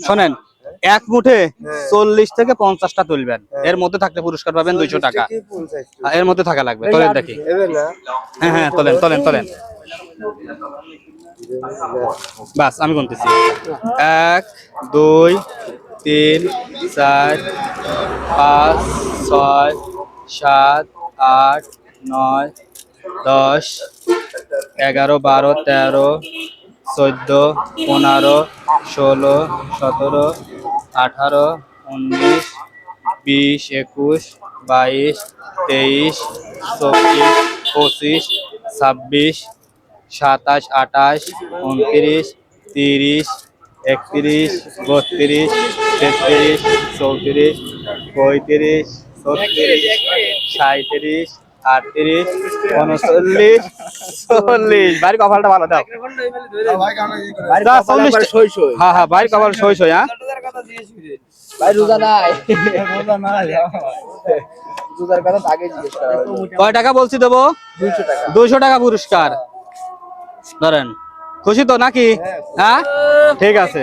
শোনেন, এক মুঠে 40 থেকে 50টা তুলবেন, এর মধ্যে থাকলে পুরস্কার পাবেন 200 টাকা। এর মধ্যে থাকা লাগবে, তোলেন দেখি। হ্যাঁ হ্যাঁ, তোলেন তোলেন তোলেন, বাস আমি গুনতেছি। 1 2 3 4 5 6 7 8 9 10 11 12 13 14 15 16 17 18 19 20 21 22 23 24 25 26 27 28 29 30 31 32 33 34 35 36 37 38 39 40। ভাই কপালটা ভালো দাও। হ্যাঁ হ্যাঁ, ভাই কপাল সই সই। হ্যাঁ ভাই রোজা নাই, রোজার কথা আগে জিজ্ঞেস করা হলো। কয় টাকা বলছি দেবো? 200 টাকা। 200 টাকা পুরস্কার ধরেন। খুশি তো নাকি? হ্যাঁ ঠিক আছে।